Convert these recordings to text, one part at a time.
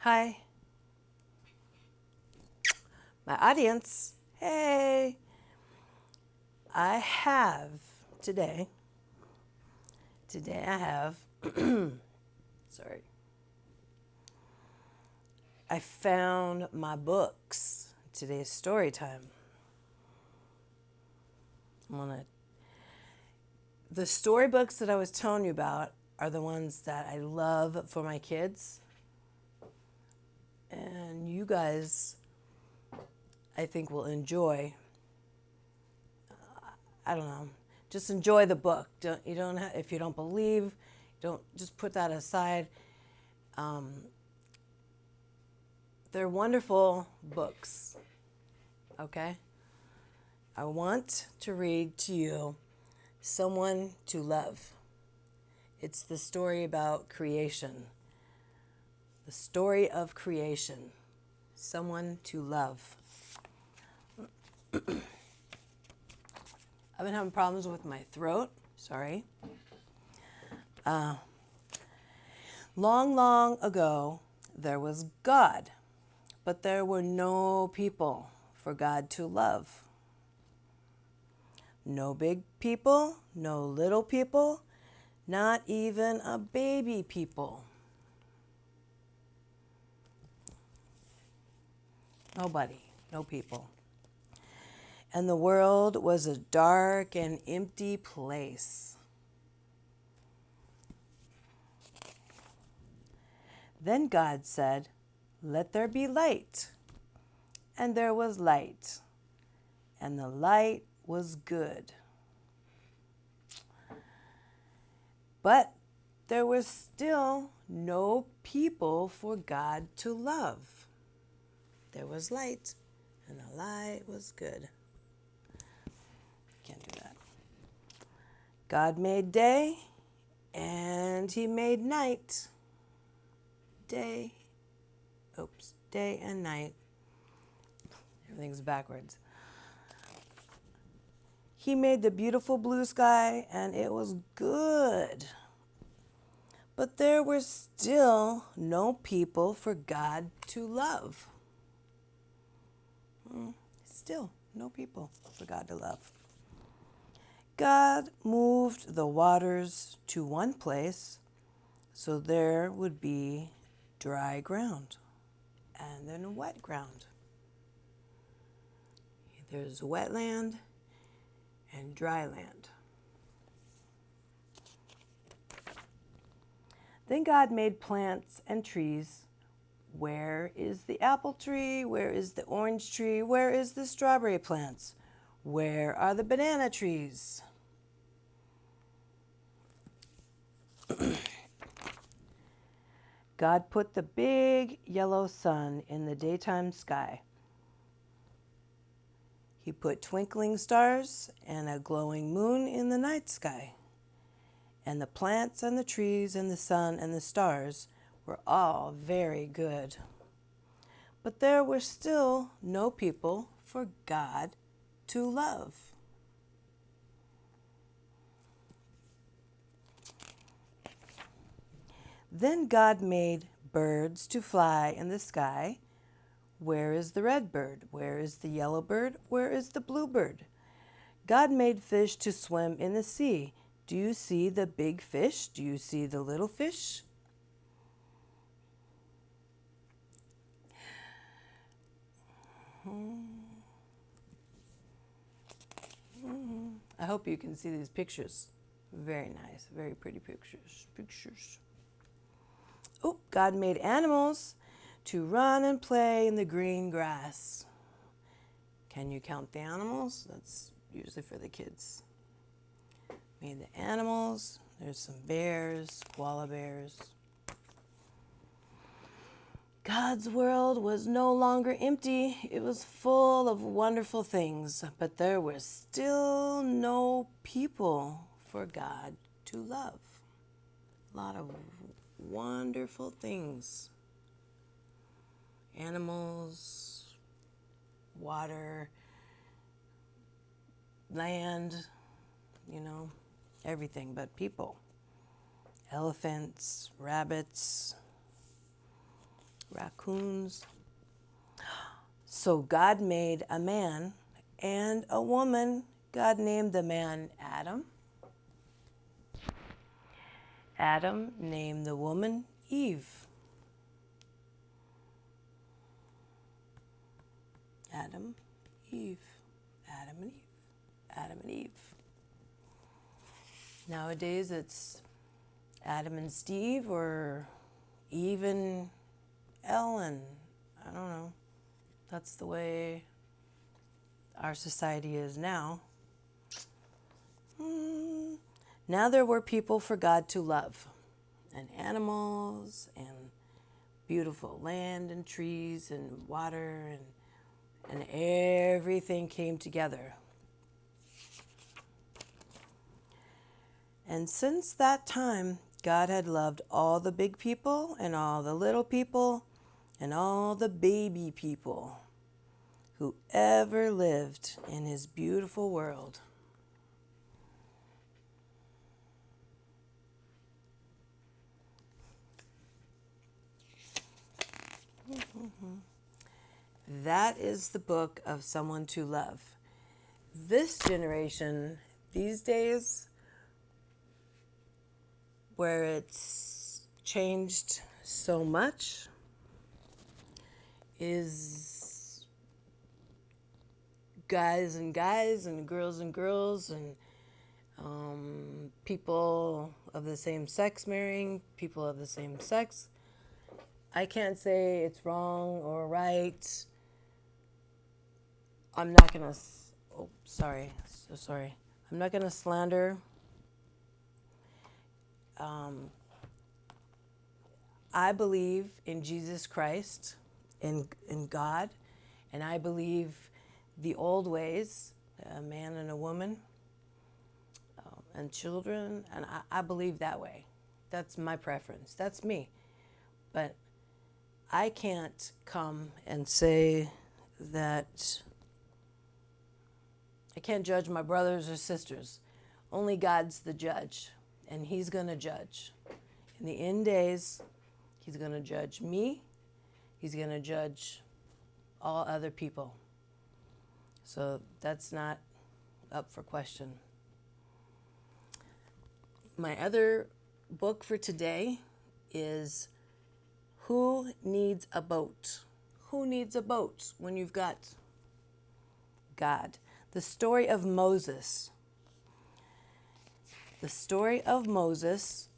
Hi, my audience. Hey, I have today, I have, sorry, I found my books. Today's story time. The storybooks that I was telling you about are the ones that I love for my kids. And you guys, I think, will enjoy. I don't know. Just enjoy the book. You don't if you don't believe, don't just put that aside. They're wonderful books. Okay? I want to read to you Someone to Love. It's the story about creation. The story of creation. Someone to Love. I've been having problems with my throat. Sorry. Long, long ago, there was God, but there were no people for God to love. No big people, no little people, not even a baby people. Nobody, no people. And the world was a dark and empty place. Then God said, "Let there be light." And there was light. And the light was good. But there was still no people for God to love. There was light, and the light was good. Can't do that. God made day, and he made night. Day and night. Everything's backwards. He made the beautiful blue sky, and it was good. But there were still no people for God to love. Still no people for God to love. God moved the waters to one place so there would be dry ground and then wet ground. There's wetland and dry land. Then God made plants and trees. Where is the apple tree? Where is the orange tree? Where is the strawberry plants? Where are the banana trees? God put the big yellow sun in the daytime sky. He put twinkling stars and a glowing moon in the night sky. And the plants and the trees and the sun and the stars were all very good. But there were still no people for God to love. Then God made birds to fly in the sky. Where is the red bird? Where is the yellow bird? Where is the blue bird? God made fish to swim in the sea. Do you see the big fish? Do you see the little fish? I hope you can see these pictures. Very nice, very pretty pictures. Oh, God made animals to run and play in the green grass. Can you count the animals? That's usually for the kids. Made the animals. There's some bears, koala bears. God's world was no longer empty. It was full of wonderful things, but there were still no people for God to love. A lot of wonderful things. Animals, water, land, everything but people. Elephants, rabbits, raccoons. So God made a man and a woman. God named the man Adam. Adam named the woman Eve. Adam, Eve, Adam and Eve, Adam and Eve. Nowadays it's Adam and Steve or Eve and Ellen. I don't know. That's the way our society is now. Now there were people for God to love, and animals, and beautiful land, and trees, and water, and everything came together. And since that time, God had loved all the big people, and all the little people, and all the baby people who ever lived in his beautiful world. That is the book of Someone to Love. This generation, these days, where it's changed so much, is guys and girls and girls and people of the same sex marrying people of the same sex. I can't say it's wrong or right. I'm not going to, I'm not going to slander. I believe in Jesus Christ, in God, and I believe the old ways, a man and a woman, and children, and I believe that way. That's my preference. That's me. But I can't come and say that I can't judge my brothers or sisters. Only God's the judge, and he's going to judge. In the end days, he's going to judge me. He's going to judge all other people. So that's not up for question. My other book for today is Who Needs a Boat? Who needs a boat when you've got God? The story of Moses. The story of Moses.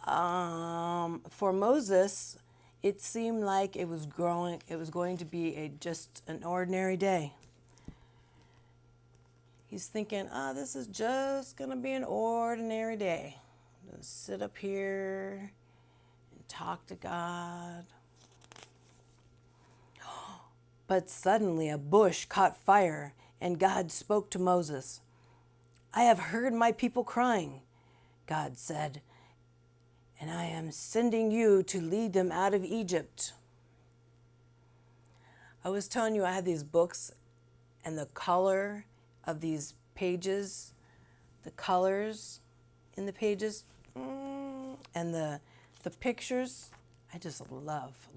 For Moses, it seemed like it was going to be just an ordinary day. He's thinking, this is just going to be an ordinary day. Just sit up here and talk to God. But suddenly a bush caught fire, and God spoke to Moses. I have heard my people crying, God said, and I am sending you to lead them out of Egypt. I was telling you I had these books, and the color of these pages, the colors in the pages, and the pictures, I just love.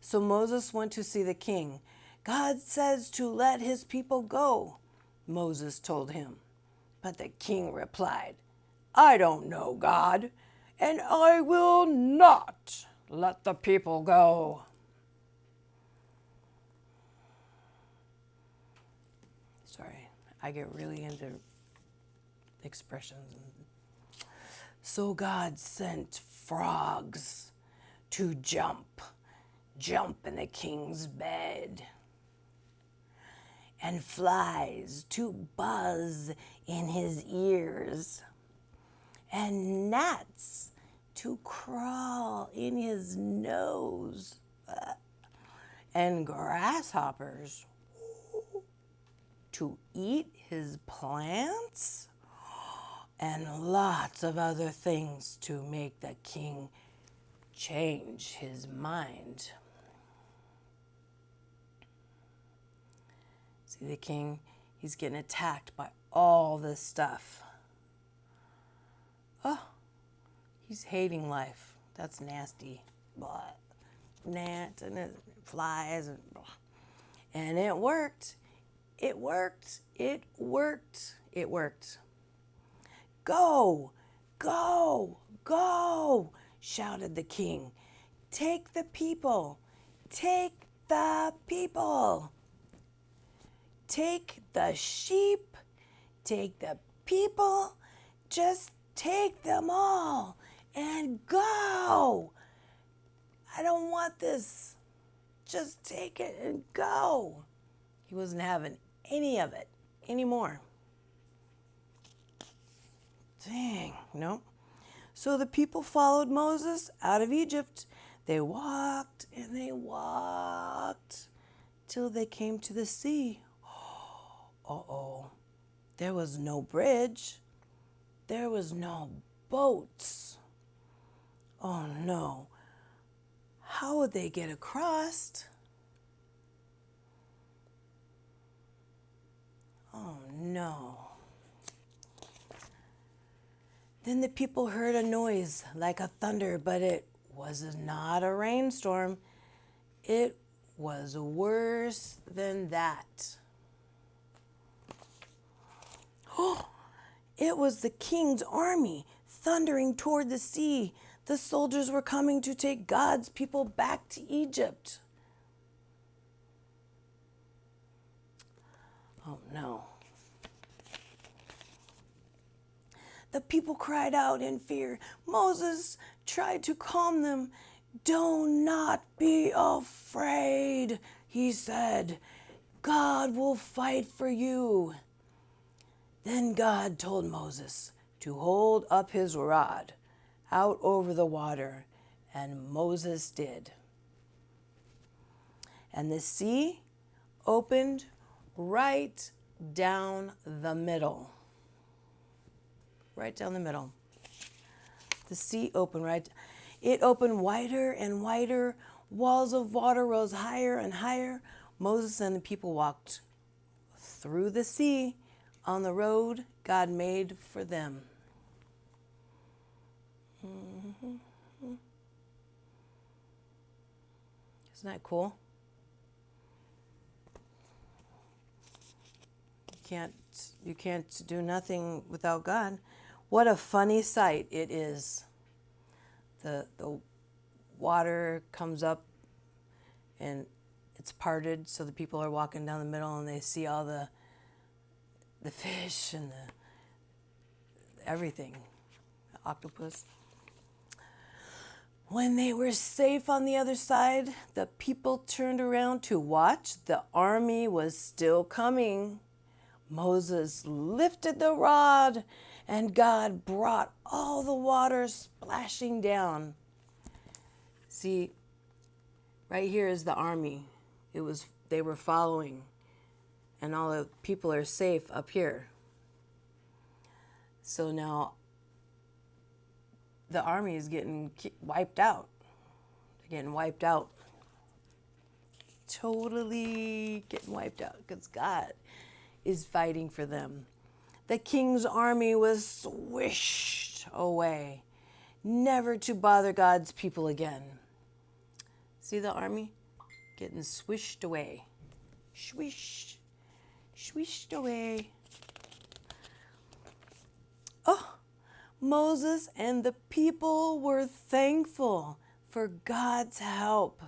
So Moses went to see the king. God says to let his people go, Moses told him. But the king replied, I don't know God, and I will not let the people go. Sorry, I get really into expressions. So God sent frogs to jump in the king's bed, and flies to buzz in his ears, and gnats to crawl in his nose, and grasshoppers to eat his plants, and lots of other things to make the king change his mind. See, the king, he's getting attacked by all this stuff. He's hating life. that's nasty. But gnats and flies and blah. And it worked. It worked. It worked. It worked. Go, go, go, shouted the king. Take the people. Take the people. Take the sheep. Take the people. Just take them all and go. I don't want this. Just take it and go. He wasn't having any of it anymore. Dang, no. So the people followed Moses out of Egypt. They walked and they walked till they came to the sea. Uh-oh. There was no bridge. There was no boats. Oh no. How would they get across? Oh no. Then the people heard a noise like a thunder, but it was not a rainstorm. It was worse than that. Oh, it was the king's army thundering toward the sea. The soldiers were coming to take God's people back to Egypt. Oh no. The people cried out in fear. Moses tried to calm them. Do not be afraid, he said. God will fight for you. Then God told Moses to hold up his rod out over the water, and Moses did. And the sea opened right down the middle. Right down the middle. The sea opened right. It opened wider and wider. Walls of water rose higher and higher. Moses and the people walked through the sea on the road God made for them. Mm-hmm. Isn't that cool? You can't do nothing without God. What a funny sight it is. The water comes up and it's parted, so the people are walking down the middle and they see all the fish and everything, the octopus. When they were safe on the other side, the people turned around to watch. The army was still coming. Moses lifted the rod, and God brought all the water splashing down. See, right here is the army. They were following, and all the people are safe up here. So now the army is getting wiped out. They're getting wiped out. Totally getting wiped out because God is fighting for them. The king's army was swished away, never to bother God's people again. See the army getting swished away. Swish, swished away. Oh, Moses and the people were thankful for God's help.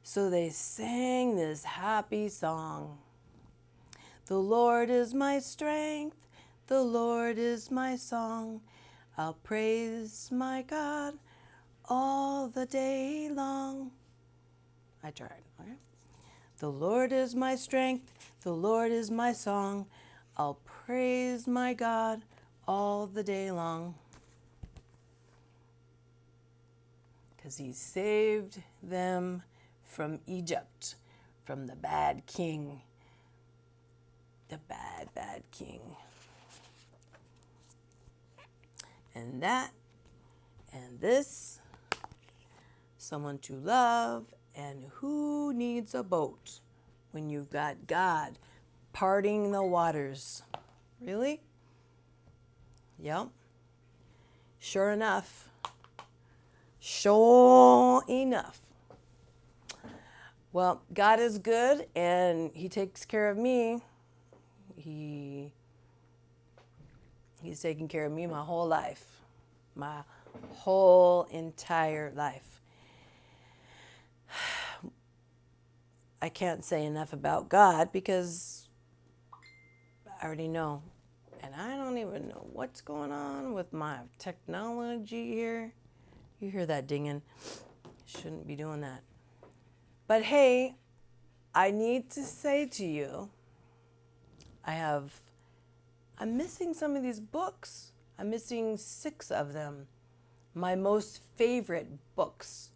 So they sang this happy song. The Lord is my strength, the Lord is my song. I'll praise my God all the day long. I tried, okay? The Lord is my strength, the Lord is my song. I'll praise my God all the day long. Because he saved them from Egypt, from the bad king. The bad, bad king. And that, and this, someone to love, and who needs a boat when you've got God parting the waters? Really? Yep. Sure enough, Sure enough. Well, God is good and He takes care of me. He's taken care of me my whole life. My whole entire life. I can't say enough about God because I already know. And I don't even know what's going on with my technology here. You hear that dinging. Shouldn't be doing that. But hey, I need to say to you, I'm missing some of these books. I'm missing 6 of them. My most favorite books.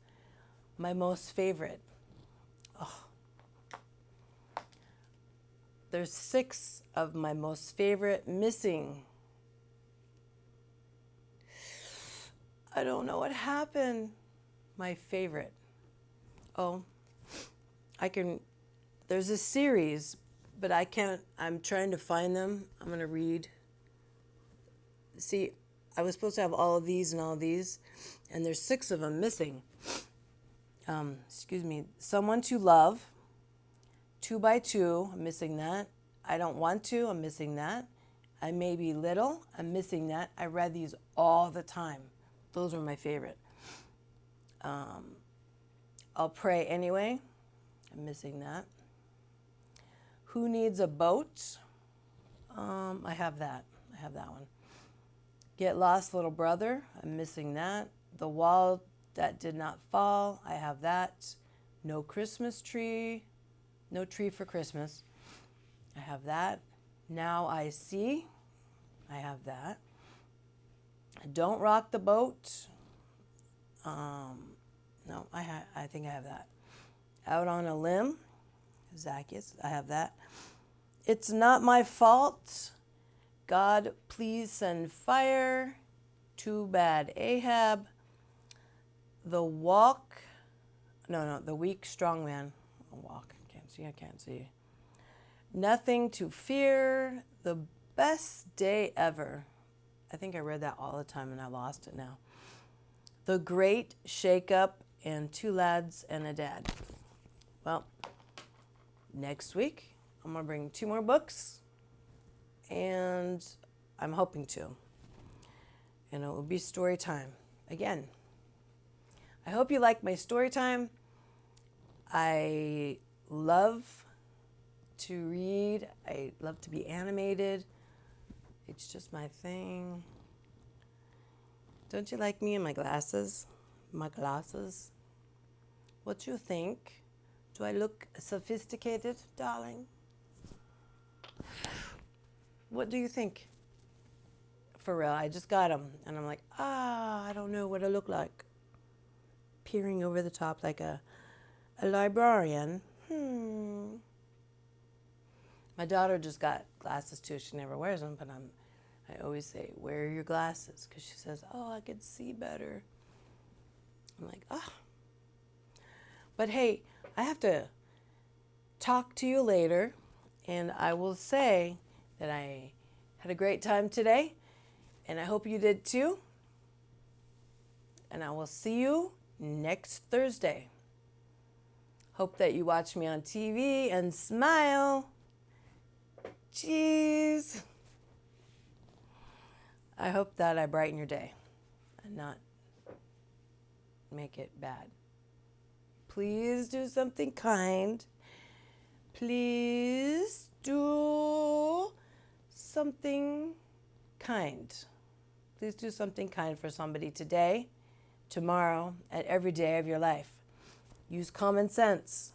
My most favorite. Oh. There's 6 of my most favorite missing. I don't know what happened. My favorite. Oh, there's a series, but I'm trying to find them. I'm going to read. See, I was supposed to have all of these and all of these, and there's 6 of them missing. Excuse me. Someone to Love, 2 by 2, I'm missing that. I Don't Want to, I'm missing that. I May Be Little, I'm missing that. I read these all the time. Those are my favorite. I'll Pray Anyway, I'm missing that. Who Needs a Boat? I have that. I have that one. Get Lost, Little Brother, I'm missing that. The Wall That Did Not Fall, I have that. No Christmas Tree, No Tree for Christmas, I have that. Now I See, I have that. Don't Rock the Boat, no, I think I have that. Out on a Limb, Zacchaeus, I have that. It's Not My Fault, God Please Send Fire, Too Bad Ahab, The Weak Strong Man. Walk, I can't see. Nothing to Fear, The Best Day Ever. I think I read that all the time and I lost it now. The Great Shakeup, and 2 Lads and a Dad. Well, next week I'm going to bring 2 more books, and I'm hoping to. And it will be story time again. I hope you like my story time. I love to read. I love to be animated. It's just my thing. Don't you like me and my glasses? My glasses? What you think? Do I look sophisticated, darling? What do you think? For real, I just got them, and I'm like, I don't know what I look like. Peering over the top like a librarian. My daughter just got glasses too. She never wears them, but I always say, wear your glasses, because she says, I could see better. I'm like, But hey, I have to talk to you later, and I will say that I had a great time today, and I hope you did too. And I will see you next Thursday. Hope that you watch me on TV and smile. Jeez. I hope that I brighten your day and not make it bad. Please do something kind. Please do something kind. Please do something kind for somebody today, tomorrow, and every day of your life. Use common sense.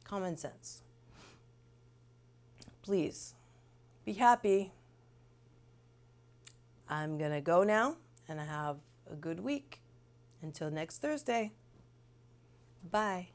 Common sense. Please be happy. I'm going to go now and have a good week. Until next Thursday. Bye.